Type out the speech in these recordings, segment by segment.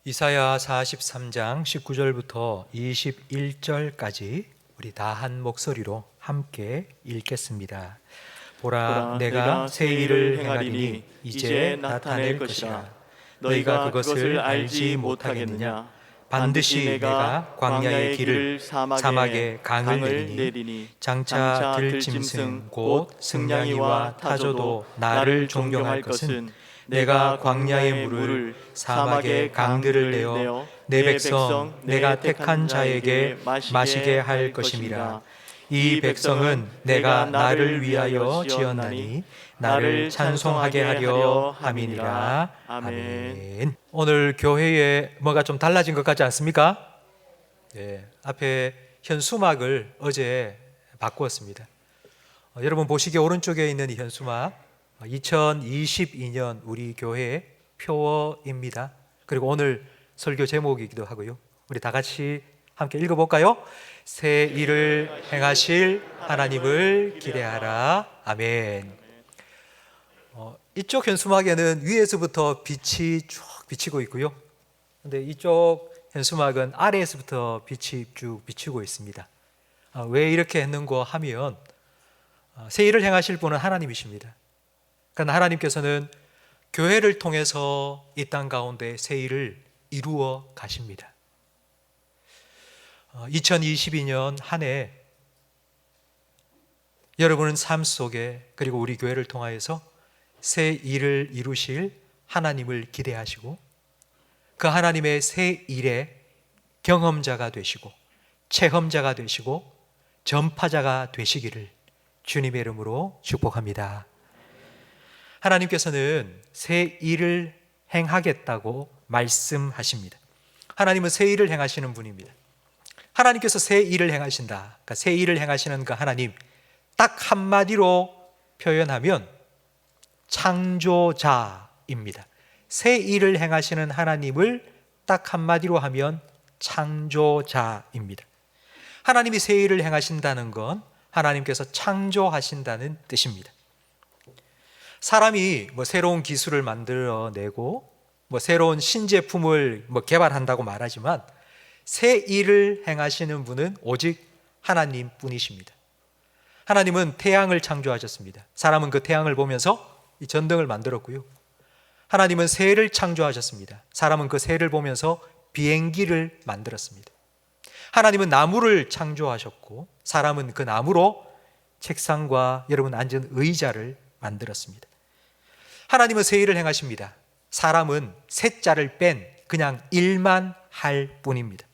이사야 43장 19절부터 21절까지 우리 다 한 목소리로 함께 읽겠습니다. 보라, 내가 새 일을 행하리니 이제 나타낼 것이라. 너희가 그것을 알지 못하겠느냐? 반드시 내가 광야의 길을 사막에 강을 내리니 장차 들짐승 곧 승냥이와 타조도 나를 존경할 것은 내가 광야의 물을 사막의 강들을 내어 내 백성 내가 택한 자에게 마시게 할 것임이라. 이 백성은 내가 나를 위하여 지었나니 나를 찬송하게 하려 함이니라. 아멘. 오늘 교회에 뭐가 좀 달라진 것 같지 않습니까? 네, 앞에 현수막을 어제 바꾸었습니다. 여러분 보시기에 오른쪽에 있는 이 현수막 2022년 우리 교회의 표어입니다. 그리고 오늘 설교 제목이기도 하고요. 우리 다 같이 함께 읽어볼까요? 새 일을 행하실 하나님을 기대하라. 아멘. 이쪽 현수막에는 위에서부터 빛이 쭉 비치고 있고요. 근데 이쪽 현수막은 아래에서부터 빛이 쭉 비치고 있습니다. 왜 이렇게 했는고 하면 새 일을 행하실 분은 하나님이십니다. 그러나 하나님께서는 교회를 통해서 이 땅 가운데 새 일을 이루어 가십니다. 2022년 한 해 여러분은 삶 속에 그리고 우리 교회를 통하여서 새 일을 이루실 하나님을 기대하시고 그 하나님의 새 일의 경험자가 되시고 체험자가 되시고 전파자가 되시기를 주님의 이름으로 축복합니다. 하나님께서는 새 일을 행하겠다고 말씀하십니다. 하나님은 새 일을 행하시는 분입니다. 하나님께서 새 일을 행하신다. 그러니까 새 일을 행하시는 그 하나님, 딱 한마디로 표현하면 창조자입니다. 새 일을 행하시는 하나님을 딱 한마디로 하면 창조자입니다. 하나님이 새 일을 행하신다는 건 하나님께서 창조하신다는 뜻입니다. 사람이 새로운 기술을 만들어내고 새로운 신제품을 개발한다고 말하지만 새 일을 행하시는 분은 오직 하나님 뿐이십니다. 하나님은 태양을 창조하셨습니다. 사람은 그 태양을 보면서 이 전등을 만들었고요. 하나님은 새를 창조하셨습니다. 사람은 그 새를 보면서 비행기를 만들었습니다. 하나님은 나무를 창조하셨고 사람은 그 나무로 책상과 여러분 앉은 의자를 만들었습니다. 하나님은 새 일을 행하십니다. 사람은 새자를 뺀 그냥 일만 할 뿐입니다.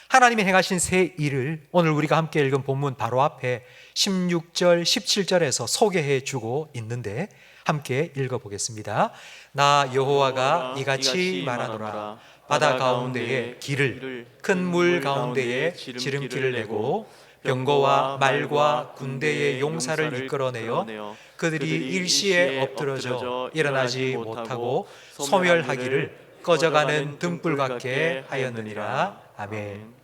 하나님이 행하신 새 일을 오늘 우리가 함께 읽은 본문 바로 앞에 16절, 17절에서 소개해 주고 있는데 함께 읽어보겠습니다. 나 여호와가 이같이 말하노라. 바다 가운데에 길을, 큰 물 가운데에 지름길을 내고 병거와 말과 군대의 용사를 이끌어내어 그들이 일시에 엎드러져 일어나지 못하고 소멸하기를 꺼져가는 등불 같게 하였느니라. 아멘.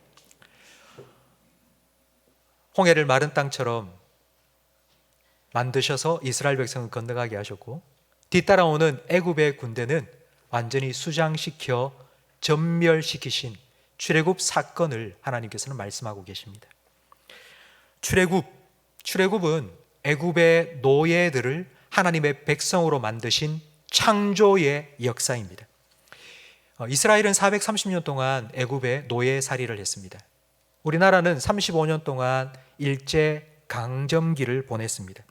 홍해를 마른 땅처럼 만드셔서 이스라엘 백성을 건너가게 하셨고 뒤따라오는 애굽의 군대는 완전히 수장시켜 전멸시키신 출애굽 사건을 하나님께서는 말씀하고 계십니다. 출애굽은 애굽의 노예들을 하나님의 백성으로 만드신 창조의 역사입니다. 이스라엘은 430년 동안 애굽의 노예살이를 했습니다. 우리나라는 35년 동안 일제 강점기를 보냈습니다.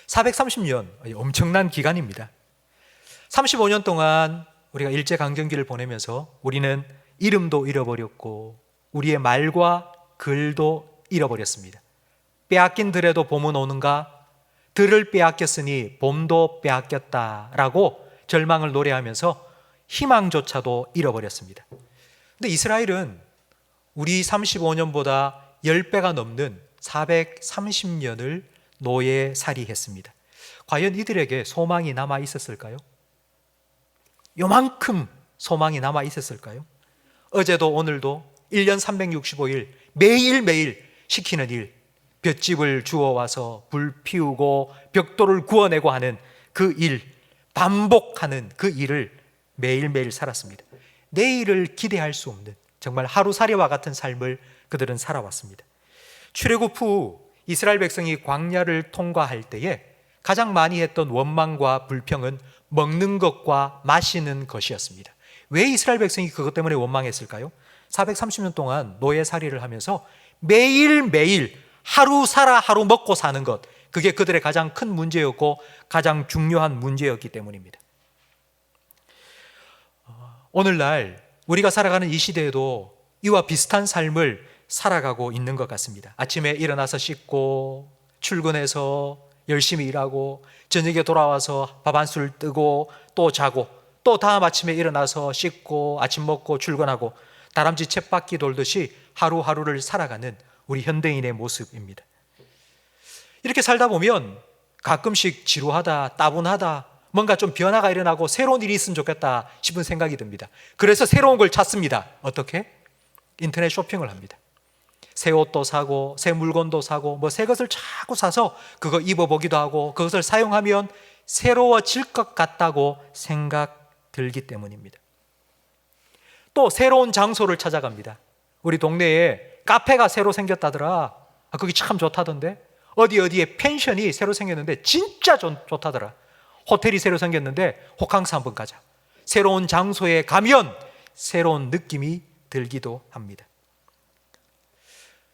430년, 엄청난 기간입니다. 35년 동안 우리가 일제 강점기를 보내면서 우리는 이름도 잃어버렸고 우리의 말과 글도 잃어버렸습니다. 빼앗긴 들에도 봄은 오는가? 들을 빼앗겼으니 봄도 빼앗겼다라고 절망을 노래하면서 희망조차도 잃어버렸습니다. 근데 이스라엘은 우리 35년보다 10배가 넘는 430년을 노예살이했습니다. 과연 이들에게 소망이 남아 있었을까요? 요만큼 소망이 남아 있었을까요? 어제도 오늘도 1년 365일 매일매일 시키는 일, 볏짚을 주워와서 불 피우고 벽돌을 구워내고 하는 그 일, 반복하는 그 일을 매일매일 살았습니다. 내일을 기대할 수 없는 정말 하루살이와 같은 삶을 그들은 살아왔습니다. 출애굽 후 이스라엘 백성이 광야를 통과할 때에 가장 많이 했던 원망과 불평은 먹는 것과 마시는 것이었습니다. 왜 이스라엘 백성이 그것 때문에 원망했을까요? 430년 동안 노예살이를 하면서 매일매일 하루 살아 하루 먹고 사는 것, 그게 그들의 가장 큰 문제였고 가장 중요한 문제였기 때문입니다. 오늘날 우리가 살아가는 이 시대에도 이와 비슷한 삶을 살아가고 있는 것 같습니다. 아침에 일어나서 씻고 출근해서 열심히 일하고 저녁에 돌아와서 밥 한 술 뜨고 또 자고 또 다음 아침에 일어나서 씻고 아침 먹고 출근하고 다람쥐 쳇바퀴 돌듯이 하루하루를 살아가는 우리 현대인의 모습입니다. 이렇게 살다 보면 가끔씩 지루하다, 따분하다, 뭔가 좀 변화가 일어나고 새로운 일이 있으면 좋겠다 싶은 생각이 듭니다. 그래서 새로운 걸 찾습니다. 어떻게? 인터넷 쇼핑을 합니다. 새 옷도 사고 새 물건도 사고 새 것을 자꾸 사서 그거 입어보기도 하고 그것을 사용하면 새로워질 것 같다고 생각 들기 때문입니다. 또 새로운 장소를 찾아갑니다. 우리 동네에 카페가 새로 생겼다더라. 거기 참 좋다던데. 어디에 펜션이 새로 생겼는데 진짜 좋다더라. 호텔이 새로 생겼는데 호캉스 한번 가자. 새로운 장소에 가면 새로운 느낌이 들기도 합니다.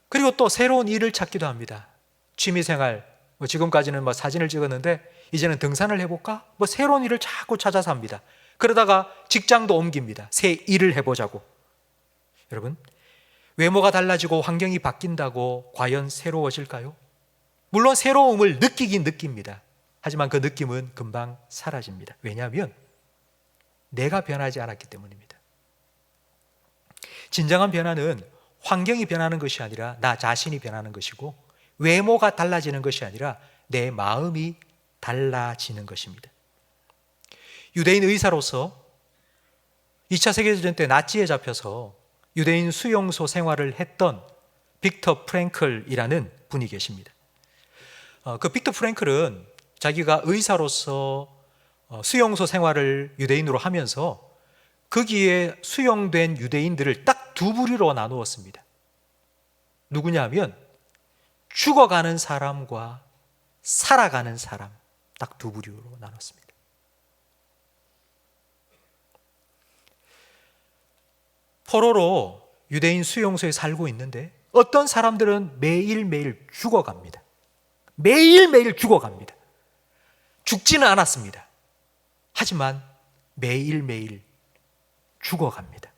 그리고 또 새로운 일을 찾기도 합니다. 취미생활, 지금까지는 사진을 찍었는데 이제는 등산을 해볼까? 새로운 일을 자꾸 찾아서 합니다. 그러다가 직장도 옮깁니다. 새 일을 해보자고. 여러분, 외모가 달라지고 환경이 바뀐다고 과연 새로워질까요? 물론 새로움을 느끼긴 느낍니다. 하지만 그 느낌은 금방 사라집니다. 왜냐하면 내가 변하지 않았기 때문입니다. 진정한 변화는 환경이 변하는 것이 아니라 나 자신이 변하는 것이고 외모가 달라지는 것이 아니라 내 마음이 달라지는 것입니다. 유대인 의사로서 2차 세계대전 때 나치에 잡혀서 유대인 수용소 생활을 했던 빅터 프랭클이라는 분이 계십니다. 그 빅터 프랭클은 자기가 의사로서 수용소 생활을 유대인으로 하면서 거기에 수용된 유대인들을 딱 두 부류로 나누었습니다. 누구냐 하면 죽어가는 사람과 살아가는 사람, 딱 두 부류로 나눴습니다. 포로로 유대인 수용소에 살고 있는데 어떤 사람들은 매일매일 죽어갑니다. 매일매일 죽어갑니다. 죽지는 않았습니다. 하지만 매일매일 죽어갑니다.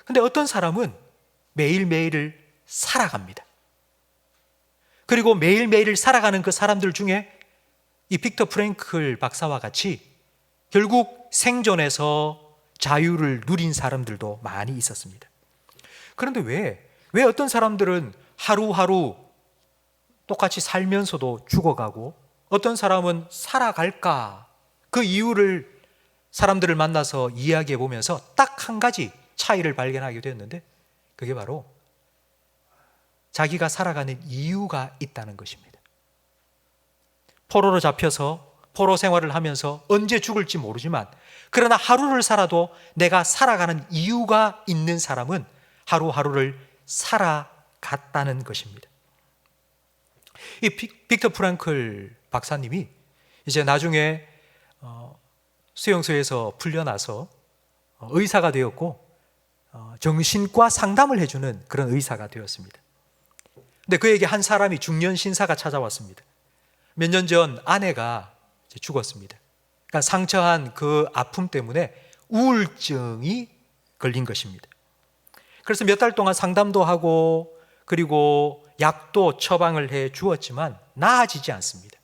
근데 어떤 사람은 매일매일을 살아갑니다. 그리고 매일매일을 살아가는 그 사람들 중에 이 빅터 프랭클 박사와 같이 결국 생존에서 자유를 누린 사람들도 많이 있었습니다. 그런데 왜 어떤 사람들은 하루하루 똑같이 살면서도 죽어가고 어떤 사람은 살아갈까? 그 이유를 사람들을 만나서 이야기해 보면서 딱 한 가지 차이를 발견하게 되었는데 그게 바로 자기가 살아가는 이유가 있다는 것입니다. 포로로 잡혀서 포로 생활을 하면서 언제 죽을지 모르지만 그러나 하루를 살아도 내가 살아가는 이유가 있는 사람은 하루하루를 살아갔다는 것입니다. 이 빅터 프랭클 박사님이 이제 나중에 수용소에서 풀려나서 의사가 되었고 정신과 상담을 해주는 그런 의사가 되었습니다. 근데 그에게 한 사람이 중년 신사가 찾아왔습니다. 몇 년 전 아내가 죽었습니다. 그러니까 상처한 그 아픔 때문에 우울증이 걸린 것입니다. 그래서 몇 달 동안 상담도 하고 그리고 약도 처방을 해 주었지만 나아지지 않습니다.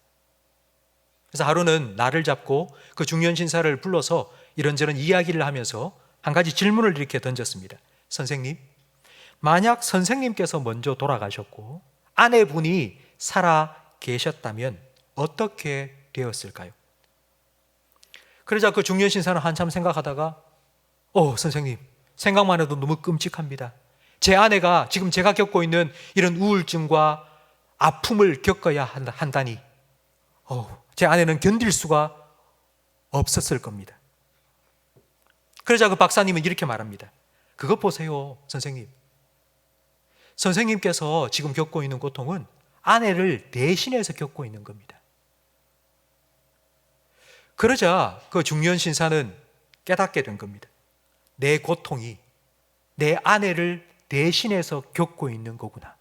그래서 하루는 나를 잡고 그 중년 신사를 불러서 이런저런 이야기를 하면서 한 가지 질문을 이렇게 던졌습니다. 선생님, 만약 선생님께서 먼저 돌아가셨고 아내분이 살아 계셨다면 어떻게 되었을까요? 그러자 그 중년 신사는 한참 생각하다가 선생님, 생각만 해도 너무 끔찍합니다. 제 아내가 지금 제가 겪고 있는 이런 우울증과 아픔을 겪어야 한다니 제 아내는 견딜 수가 없었을 겁니다. 그러자 그 박사님은 이렇게 말합니다. 그것 보세요, 선생님. 선생님께서 지금 겪고 있는 고통은 아내를 대신해서 겪고 있는 겁니다. 그러자 그 중년 신사는 깨닫게 된 겁니다. 내 고통이 내 아내를 대신해서 겪고 있는 거구나.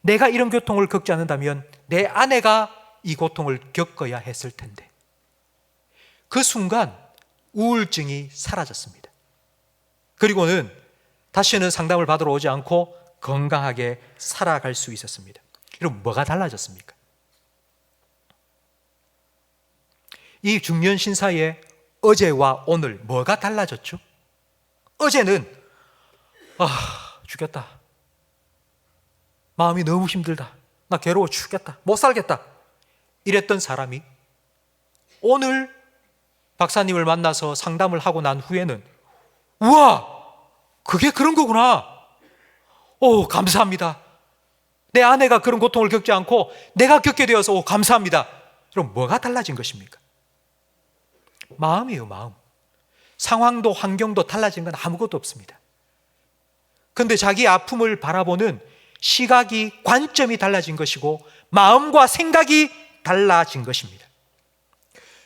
내가 이런 고통을 겪지 않는다면 내 아내가 이 고통을 겪어야 했을 텐데. 그 순간 우울증이 사라졌습니다. 그리고는 다시는 상담을 받으러 오지 않고 건강하게 살아갈 수 있었습니다. 여러분, 뭐가 달라졌습니까? 이 중년 신사의 어제와 오늘 뭐가 달라졌죠? 어제는 죽겠다, 마음이 너무 힘들다, 나 괴로워 죽겠다, 못 살겠다 이랬던 사람이 오늘 박사님을 만나서 상담을 하고 난 후에는 우와, 그게 그런 거구나, 감사합니다, 내 아내가 그런 고통을 겪지 않고 내가 겪게 되어서 감사합니다. 그럼 뭐가 달라진 것입니까? 마음이에요, 마음. 상황도 환경도 달라진 건 아무것도 없습니다. 그런데 자기 아픔을 바라보는 시각이, 관점이 달라진 것이고 마음과 생각이 달라진 것입니다.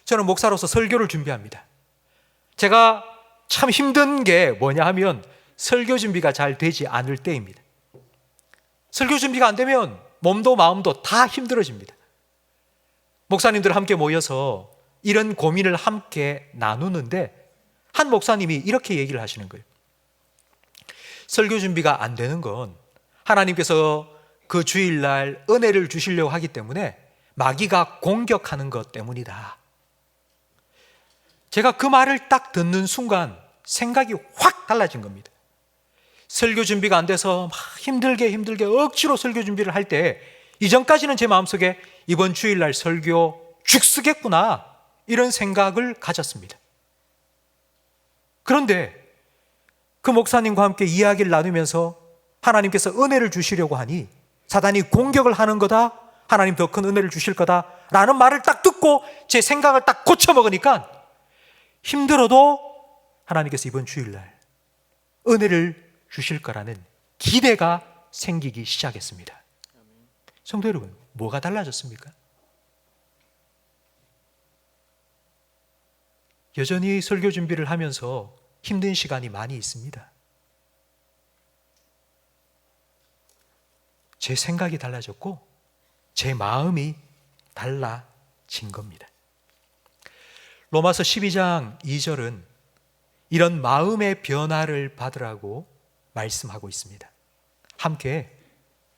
저는 목사로서 설교를 준비합니다. 제가 참 힘든 게 뭐냐 하면 설교 준비가 잘 되지 않을 때입니다. 설교 준비가 안 되면 몸도 마음도 다 힘들어집니다. 목사님들 함께 모여서 이런 고민을 함께 나누는데 한 목사님이 이렇게 얘기를 하시는 거예요. 설교 준비가 안 되는 건 하나님께서 그 주일날 은혜를 주시려고 하기 때문에 마귀가 공격하는 것 때문이다. 제가 그 말을 딱 듣는 순간 생각이 확 달라진 겁니다. 설교 준비가 안 돼서 막 힘들게 억지로 설교 준비를 할 때 이전까지는 제 마음속에 이번 주일날 설교 죽쓰겠구나 이런 생각을 가졌습니다. 그런데 그 목사님과 함께 이야기를 나누면서 하나님께서 은혜를 주시려고 하니 사단이 공격을 하는 거다, 하나님 더 큰 은혜를 주실 거다 라는 말을 딱 듣고 제 생각을 딱 고쳐먹으니까 힘들어도 하나님께서 이번 주일날 은혜를 주실 거라는 기대가 생기기 시작했습니다. 성도 여러분, 뭐가 달라졌습니까? 여전히 설교 준비를 하면서 힘든 시간이 많이 있습니다. 제 생각이 달라졌고 제 마음이 달라진 겁니다. 로마서 12장 2절은 이런 마음의 변화를 받으라고 말씀하고 있습니다. 함께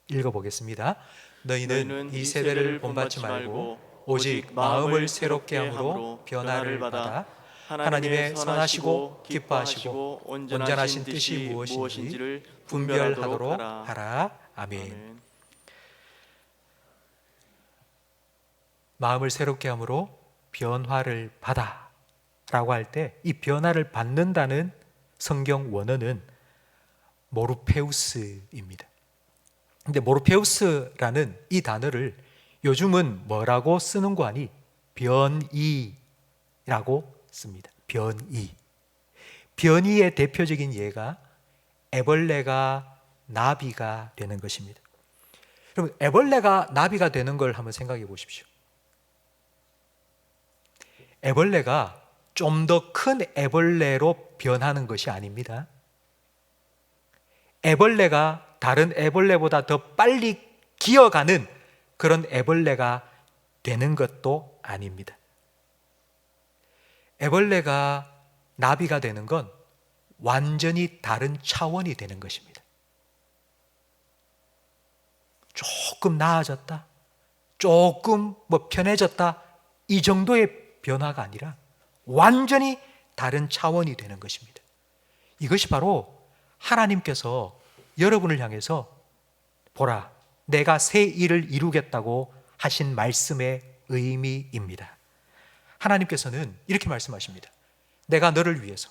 읽어보겠습니다. 너희는 이 세대를 본받지 말고 오직 마음을 새롭게 함으로 변화를 받아 하나님의 선하시고 기뻐하시고 온전하신 뜻이 무엇인지를 분별하도록 하라. 아멘. 마음을 새롭게 함으로 변화를 받아 라고 할 때 이 변화를 받는다는 성경 원어는 모르페우스입니다. 근데 모르페우스라는 이 단어를 요즘은 뭐라고 쓰는 거 아니? 변이라고 씁니다. 변이. 변이의 대표적인 예가 애벌레가 나비가 되는 것입니다. 여러분, 애벌레가 나비가 되는 걸 한번 생각해 보십시오. 애벌레가 좀 더 큰 애벌레로 변하는 것이 아닙니다. 애벌레가 다른 애벌레보다 더 빨리 기어가는 그런 애벌레가 되는 것도 아닙니다. 애벌레가 나비가 되는 건 완전히 다른 차원이 되는 것입니다. 조금 나아졌다, 조금 편해졌다, 이 정도의 변화가 아니라 완전히 다른 차원이 되는 것입니다. 이것이 바로 하나님께서 여러분을 향해서 보라, 내가 새 일을 이루겠다고 하신 말씀의 의미입니다. 하나님께서는 이렇게 말씀하십니다. 내가 너를 위해서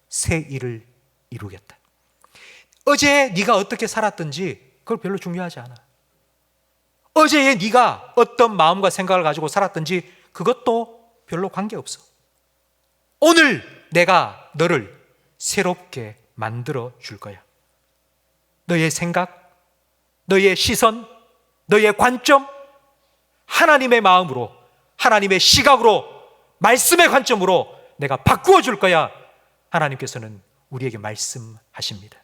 새 일을 이루겠다. 어제 네가 어떻게 살았든지 그걸 별로 중요하지 않아. 어제의 네가 어떤 마음과 생각을 가지고 살았든지 그것도 별로 관계없어. 오늘 내가 너를 새롭게 만들어 줄 거야. 너의 생각, 너의 시선, 너의 관점, 하나님의 마음으로, 하나님의 시각으로, 말씀의 관점으로 내가 바꾸어 줄 거야. 하나님께서는 우리에게 말씀하십니다.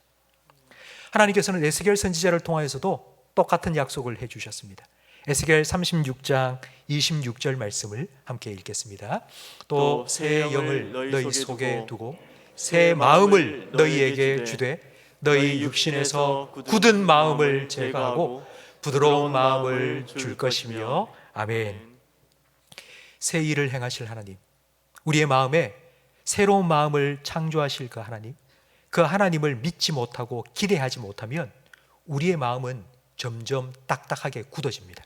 하나님께서는 에스겔 선지자를 통하여서도 똑같은 약속을 해주셨습니다. 에스겔 36장 26절 말씀을 함께 읽겠습니다. 또 새 영을 너희 속에 두고 새 마음을 너희에게 주되 너희 육신에서 굳은 마음을 제거하고 부드러운 마음을 줄 것이며 아멘. 새 일을 행하실 하나님, 우리의 마음에 새로운 마음을 창조하실 그 하나님, 그 하나님을 믿지 못하고 기대하지 못하면 우리의 마음은 점점 딱딱하게 굳어집니다.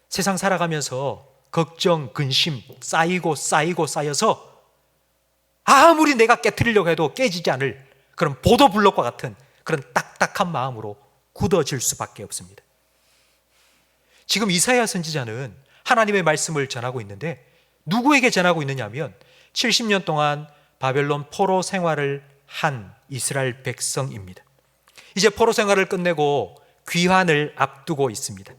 세상 살아가면서 걱정, 근심 쌓이고 쌓여서 아무리 내가 깨트리려고 해도 깨지지 않을 그런 보도블록과 같은 그런 딱딱한 마음으로 굳어질 수밖에 없습니다. 지금 이사야 선지자는 하나님의 말씀을 전하고 있는데 누구에게 전하고 있느냐 하면 70년 동안 바벨론 포로 생활을 한 이스라엘 백성입니다. 이제 포로 생활을 끝내고 귀환을 앞두고 있습니다.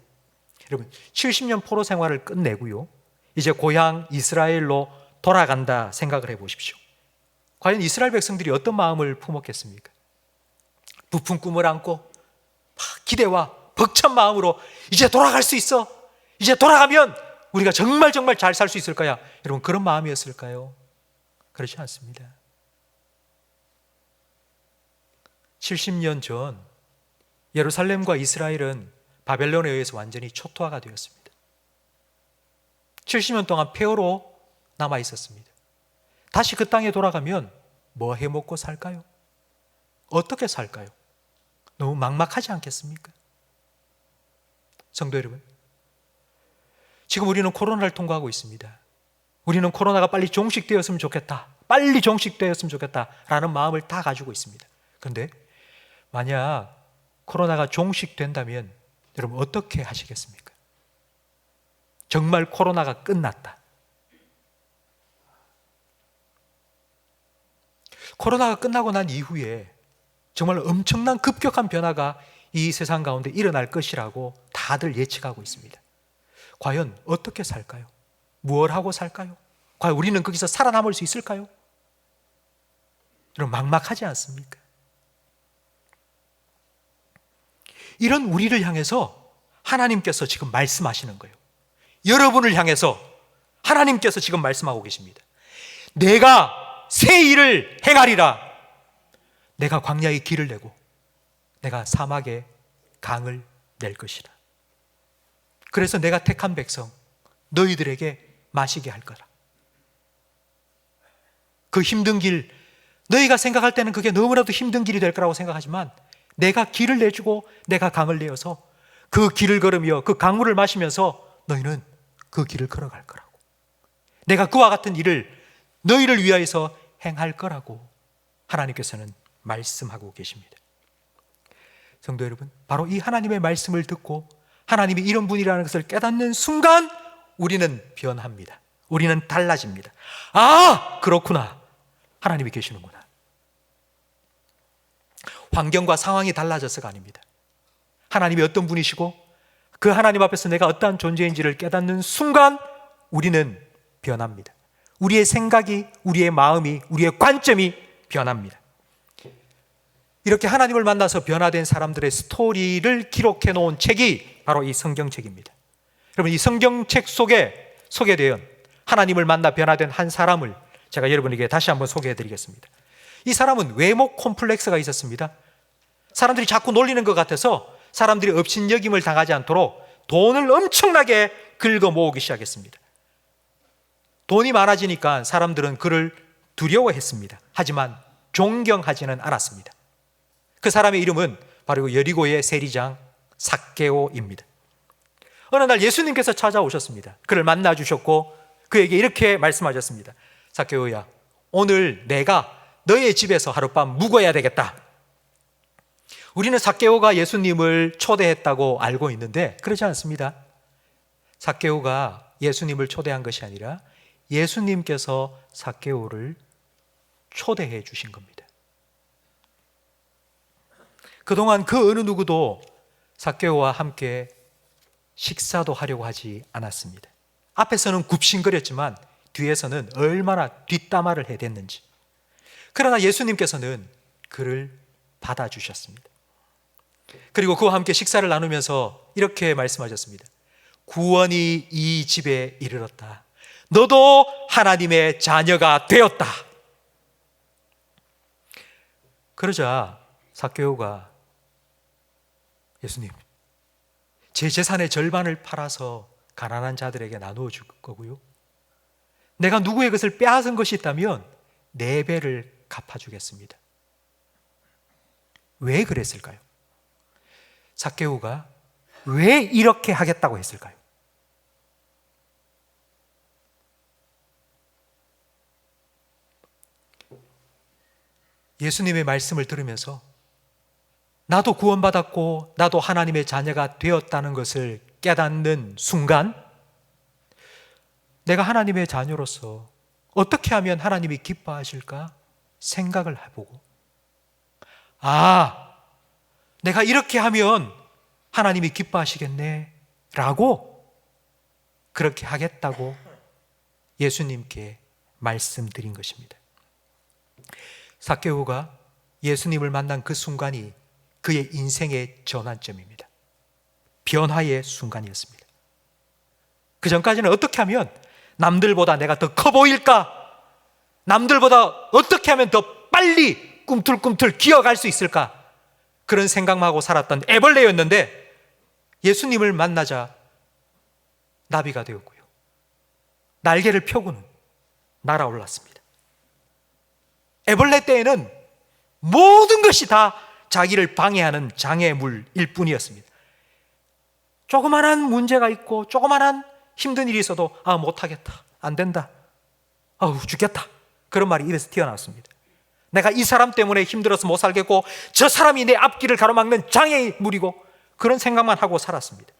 여러분, 70년 포로 생활을 끝내고요, 이제 고향 이스라엘로 돌아간다 생각을 해보십시오. 과연 이스라엘 백성들이 어떤 마음을 품었겠습니까? 부푼 꿈을 안고 기대와 벅찬 마음으로 이제 돌아갈 수 있어, 이제 돌아가면 우리가 정말 잘 살 수 있을 거야. 여러분, 그런 마음이었을까요? 그렇지 않습니다. 70년 전 예루살렘과 이스라엘은 바벨론에 의해서 완전히 초토화가 되었습니다. 70년 동안 폐허로 남아 있었습니다. 다시 그 땅에 돌아가면 뭐 해먹고 살까요? 어떻게 살까요? 너무 막막하지 않겠습니까? 성도 여러분, 지금 우리는 코로나를 통과하고 있습니다. 우리는 코로나가 빨리 종식되었으면 좋겠다, 빨리 종식되었으면 좋겠다 라는 마음을 다 가지고 있습니다. 그런데 만약 코로나가 종식된다면 여러분 어떻게 하시겠습니까? 정말 코로나가 끝났다. 코로나가 끝나고 난 이후에 정말 엄청난 급격한 변화가 이 세상 가운데 일어날 것이라고 다들 예측하고 있습니다. 과연 어떻게 살까요? 무엇을 하고 살까요? 과연 우리는 거기서 살아남을 수 있을까요? 여러분, 막막하지 않습니까? 이런 우리를 향해서 하나님께서 지금 말씀하시는 거예요. 여러분을 향해서 하나님께서 지금 말씀하고 계십니다. 내가 새 일을 행하리라. 내가 광야에 길을 내고 내가 사막에 강을 낼 것이라. 그래서 내가 택한 백성 너희들에게 마시게 할 거라. 그 힘든 길, 너희가 생각할 때는 그게 너무나도 힘든 길이 될 거라고 생각하지만 내가 길을 내주고 내가 강을 내어서 그 길을 걸으며 그 강물을 마시면서 너희는 그 길을 걸어갈 거라고. 내가 그와 같은 일을 너희를 위하여서 행할 거라고 하나님께서는 말씀하고 계십니다. 성도 여러분, 바로 이 하나님의 말씀을 듣고 하나님이 이런 분이라는 것을 깨닫는 순간 우리는 변합니다. 우리는 달라집니다. 아, 그렇구나. 하나님이 계시는구나. 환경과 상황이 달라져서가 아닙니다. 하나님이 어떤 분이시고 그 하나님 앞에서 내가 어떠한 존재인지를 깨닫는 순간 우리는 변합니다. 우리의 생각이, 우리의 마음이, 우리의 관점이 변합니다. 이렇게 하나님을 만나서 변화된 사람들의 스토리를 기록해 놓은 책이 바로 이 성경책입니다. 여러분, 이 성경책 속에 소개된 하나님을 만나 변화된 한 사람을 제가 여러분에게 다시 한번 소개해 드리겠습니다. 이 사람은 외모 콤플렉스가 있었습니다. 사람들이 자꾸 놀리는 것 같아서 사람들이 업신여김을 당하지 않도록 돈을 엄청나게 긁어 모으기 시작했습니다. 돈이 많아지니까 사람들은 그를 두려워했습니다. 하지만 존경하지는 않았습니다. 그 사람의 이름은 바로 여리고의 세리장 삭개오입니다. 어느 날 예수님께서 찾아오셨습니다. 그를 만나 주셨고 그에게 이렇게 말씀하셨습니다. 삭개오야, 오늘 내가 너의 집에서 하룻밤 묵어야 되겠다. 우리는 삭개오가 예수님을 초대했다고 알고 있는데 그렇지 않습니다. 삭개오가 예수님을 초대한 것이 아니라 예수님께서 삭개오를 초대해 주신 겁니다. 그동안 그 어느 누구도 삭개오와 함께 식사도 하려고 하지 않았습니다. 앞에서는 굽신거렸지만 뒤에서는 얼마나 뒷담화를 해댔는지. 그러나 예수님께서는 그를 받아주셨습니다. 그리고 그와 함께 식사를 나누면서 이렇게 말씀하셨습니다. 구원이 이 집에 이르렀다. 너도 하나님의 자녀가 되었다. 그러자 삭개오가 예수님, 제 재산의 절반을 팔아서 가난한 자들에게 나누어 줄 거고요, 내가 누구의 것을 빼앗은 것이 있다면 4배를 갚아주겠습니다. 왜 그랬을까요? 삭개오가 왜 이렇게 하겠다고 했을까요? 예수님의 말씀을 들으면서 나도 구원받았고 나도 하나님의 자녀가 되었다는 것을 깨닫는 순간, 내가 하나님의 자녀로서 어떻게 하면 하나님이 기뻐하실까 생각을 해보고, 내가 이렇게 하면 하나님이 기뻐하시겠네 라고 그렇게 하겠다고 예수님께 말씀드린 것입니다. 삭개오가 예수님을 만난 그 순간이 그의 인생의 전환점입니다. 변화의 순간이었습니다. 그 전까지는 어떻게 하면 남들보다 내가 더 커 보일까? 남들보다 어떻게 하면 더 빨리 꿈틀꿈틀 기어갈 수 있을까? 그런 생각만 하고 살았던 애벌레였는데 예수님을 만나자 나비가 되었고요, 날개를 펴고는 날아올랐습니다. 애벌레 때에는 모든 것이 다 자기를 방해하는 장애물일 뿐이었습니다. 조그만한 문제가 있고 조그만한 힘든 일이 있어도 못하겠다, 안 된다, 죽겠다, 그런 말이 입에서 튀어나왔습니다. 내가 이 사람 때문에 힘들어서 못 살겠고 저 사람이 내 앞길을 가로막는 장애물이고, 그런 생각만 하고 살았습니다.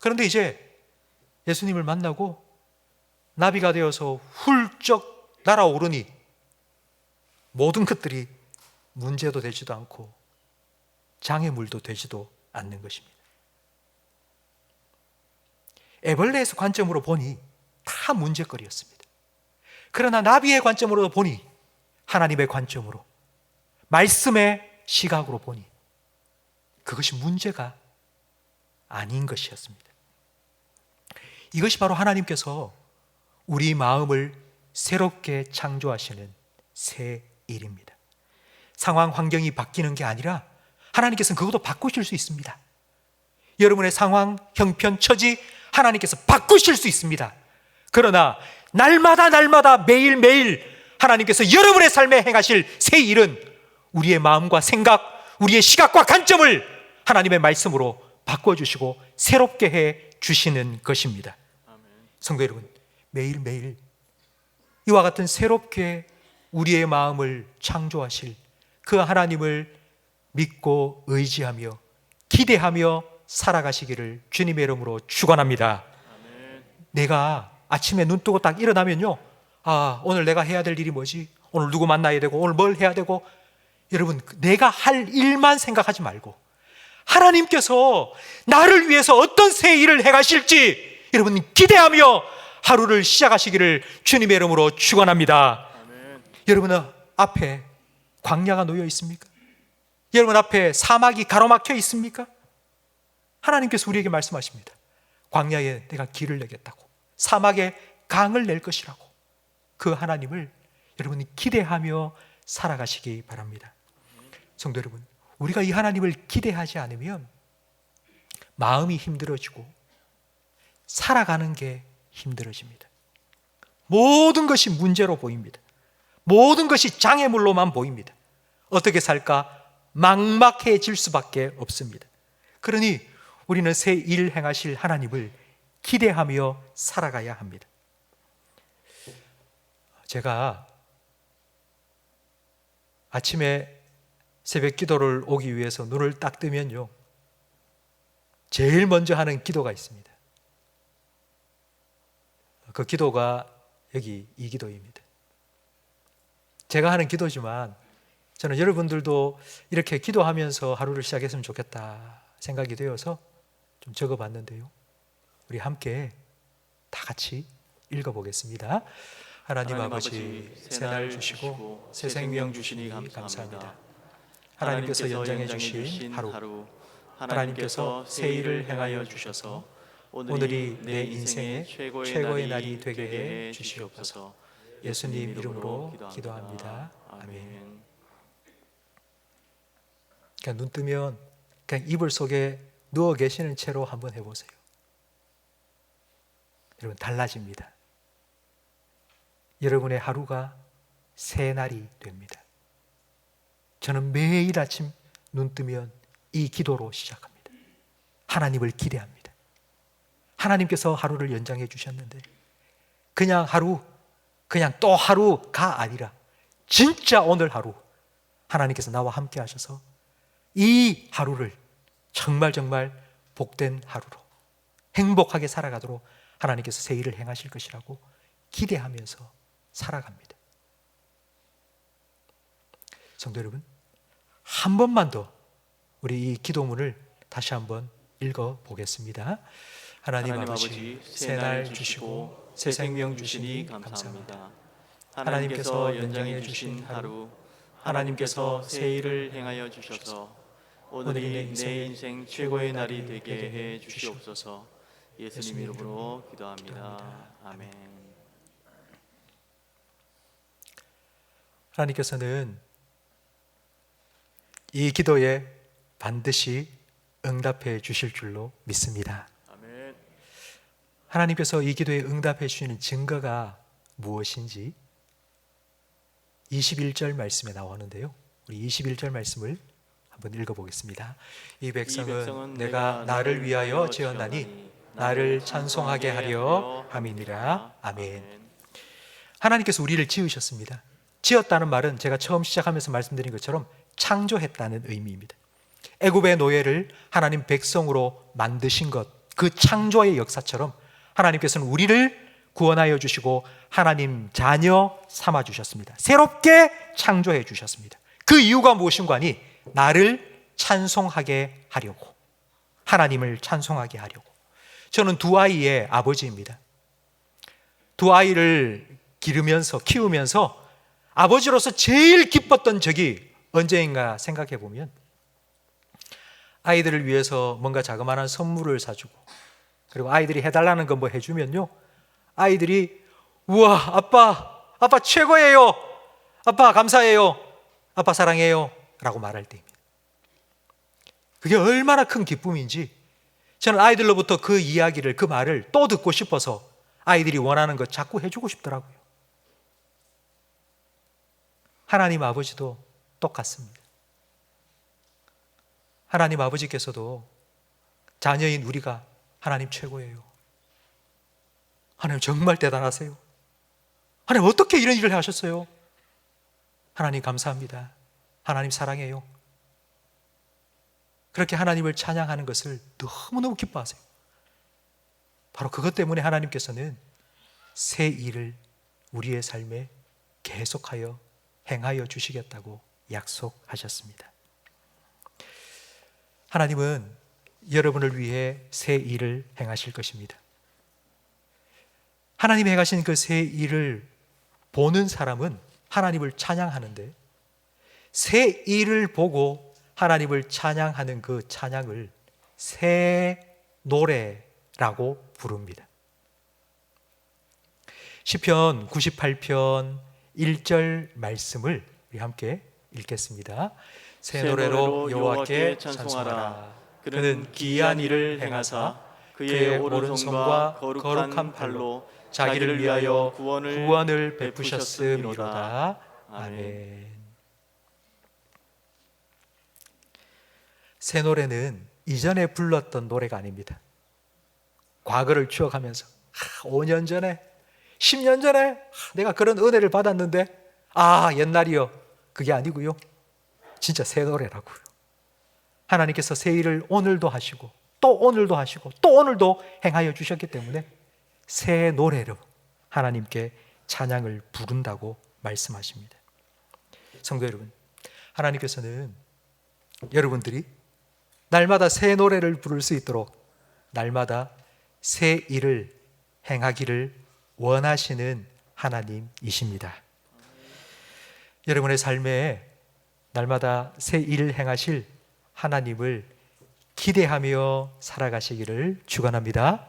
그런데 이제 예수님을 만나고 나비가 되어서 훌쩍 날아오르니 모든 것들이 문제도 되지도 않고 장애물도 되지도 않는 것입니다. 애벌레에서 관점으로 보니 다 문제거리였습니다. 그러나 나비의 관점으로 보니, 하나님의 관점으로, 말씀의 시각으로 보니 그것이 문제가 아닌 것이었습니다. 이것이 바로 하나님께서 우리 마음을 새롭게 창조하시는 새 일입니다. 상황 환경이 바뀌는 게 아니라 하나님께서는 그것도 바꾸실 수 있습니다. 여러분의 상황, 형편, 처지 하나님께서 바꾸실 수 있습니다. 그러나 날마다 매일매일 하나님께서 여러분의 삶에 행하실 새 일은 우리의 마음과 생각, 우리의 시각과 관점을 하나님의 말씀으로 바꿔주시고 새롭게 해 주시는 것입니다. 성도 여러분, 매일매일 이와 같은 새롭게 우리의 마음을 창조하실 그 하나님을 믿고 의지하며 기대하며 살아가시기를 주님의 이름으로 축원합니다. 내가 아침에 눈 뜨고 딱 일어나면요, 오늘 내가 해야 될 일이 뭐지? 오늘 누구 만나야 되고 오늘 뭘 해야 되고, 여러분, 내가 할 일만 생각하지 말고 하나님께서 나를 위해서 어떤 새 일을 행하실지 여러분 기대하며 하루를 시작하시기를 주님의 이름으로 축원합니다. 여러분 앞에 광야가 놓여 있습니까? 여러분 앞에 사막이 가로막혀 있습니까? 하나님께서 우리에게 말씀하십니다. 광야에 내가 길을 내겠다고, 사막에 강을 낼 것이라고. 그 하나님을 여러분이 기대하며 살아가시기 바랍니다. 성도 여러분, 우리가 이 하나님을 기대하지 않으면 마음이 힘들어지고 살아가는 게 힘들어집니다. 모든 것이 문제로 보입니다. 모든 것이 장애물로만 보입니다. 어떻게 살까? 막막해질 수밖에 없습니다. 그러니 우리는 새 일 행하실 하나님을 기대하며 살아가야 합니다. 제가 아침에 새벽 기도를 오기 위해서 눈을 딱 뜨면요, 제일 먼저 하는 기도가 있습니다. 그 기도가 여기 이 기도입니다. 제가 하는 기도지만 저는 여러분들도 이렇게 기도하면서 하루를 시작했으면 좋겠다 생각이 되어서 좀 적어봤는데요. 우리 함께 다 같이 읽어보겠습니다. 하나님 아버지, 새날 주시고 새 생명 주시니 감사합니다. 하나님께서 연장해 주신 하루, 하나님께서 새 일을 행하여 주셔서 오늘이 내 인생의 최고의 날이 되게 해 주시옵소서. 예수님 이름으로 기도합니다. 아멘. 그냥 눈 뜨면 그냥 이불 속에 누워 계시는 채로 한번 해보세요. 여러분, 달라집니다. 여러분의 하루가 새 날이 됩니다. 저는 매일 아침 눈 뜨면 이 기도로 시작합니다. 하나님을 기대합니다. 하나님께서 하루를 연장해 주셨는데 그냥 하루, 그냥 또 하루가 아니라 진짜 오늘 하루 하나님께서 나와 함께 하셔서 이 하루를 정말 복된 하루로 행복하게 살아가도록 하나님께서 새 일을 행하실 것이라고 기대하면서 살아갑니다. 성도 여러분, 한 번만 더 우리 이 기도문을 다시 한번 읽어보겠습니다. 하나님 아버지, 새 날 주시고 새 생명 주시니 감사합니다. 하나님께서 연장해 주신 하루, 하나님께서 새 일을 행하여 주셔서 오늘이 내 인생 최고의 날이 되게 해 주시옵소서. 예수님 이름으로 기도합니다. 아멘. 하나님께서는 이 기도에 반드시 응답해 주실 줄로 믿습니다. 아멘. 하나님께서 이 기도에 응답해 주시는 증거가 무엇인지 21절 말씀에 나오는데요. 우리 21절 말씀을 한번 읽어보겠습니다. 이 백성은 내가 나를 위하여 지었나니 나를 찬송하게 하려 함이니라. 아멘. 하나님께서 우리를 지으셨습니다. 지었다는 말은 제가 처음 시작하면서 말씀드린 것처럼 창조했다는 의미입니다. 애굽의 노예를 하나님 백성으로 만드신 것, 그 창조의 역사처럼 하나님께서는 우리를 구원하여 주시고 하나님 자녀 삼아 주셨습니다. 새롭게 창조해 주셨습니다. 그 이유가 무엇인가 하니 나를 찬송하게 하려고, 하나님을 찬송하게 하려고. 저는 두 아이의 아버지입니다. 두 아이를 기르면서 키우면서 아버지로서 제일 기뻤던 적이 언제인가 생각해 보면 아이들을 위해서 뭔가 자그마한 선물을 사주고 그리고 아이들이 해달라는 거 뭐 해주면요, 아이들이 우와 아빠 최고예요, 아빠 감사해요, 아빠 사랑해요 라고 말할 때입니다. 그게 얼마나 큰 기쁨인지 저는 아이들로부터 그 이야기를, 그 말을 또 듣고 싶어서 아이들이 원하는 것 자꾸 해주고 싶더라고요. 하나님 아버지도 똑같습니다. 하나님 아버지께서도 자녀인 우리가 하나님 최고예요, 하나님 정말 대단하세요, 하나님 어떻게 이런 일을 하셨어요, 하나님 감사합니다, 하나님 사랑해요, 그렇게 하나님을 찬양하는 것을 너무너무 기뻐하세요. 바로 그것 때문에 하나님께서는 새 일을 우리의 삶에 계속하여 행하여 주시겠다고 약속하셨습니다. 하나님은 여러분을 위해 새 일을 행하실 것입니다. 하나님이 행하신 그 새 일을 보는 사람은 하나님을 찬양하는데, 새 일을 보고 하나님을 찬양하는 그 찬양을 새 노래라고 부릅니다. 시편 98편 1절 말씀을 우리 함께 읽겠습니다. 새 노래로 여호와께 찬송하라. 그는 기이한 일을 행하사 그의 오른손과 거룩한 팔로 자기를 위하여 구원을 베푸셨음이로다. 아멘. 새 노래는 이전에 불렀던 노래가 아닙니다. 과거를 추억하면서 5년 전에, 10년 전에 내가 그런 은혜를 받았는데 옛날이요, 그게 아니고요, 진짜 새 노래라고요. 하나님께서 새 일을 오늘도 하시고 또 오늘도 하시고 또 오늘도 행하여 주셨기 때문에 새 노래로 하나님께 찬양을 부른다고 말씀하십니다. 성도 여러분, 하나님께서는 여러분들이 날마다 새 노래를 부를 수 있도록 날마다 새 일을 행하기를 원하시는 하나님이십니다. 여러분의 삶에 날마다 새 일을 행하실 하나님을 기대하며 살아가시기를 축원합니다.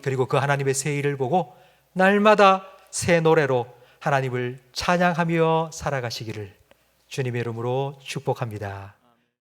그리고 그 하나님의 새 일을 보고 날마다 새 노래로 하나님을 찬양하며 살아가시기를 주님의 이름으로 축복합니다.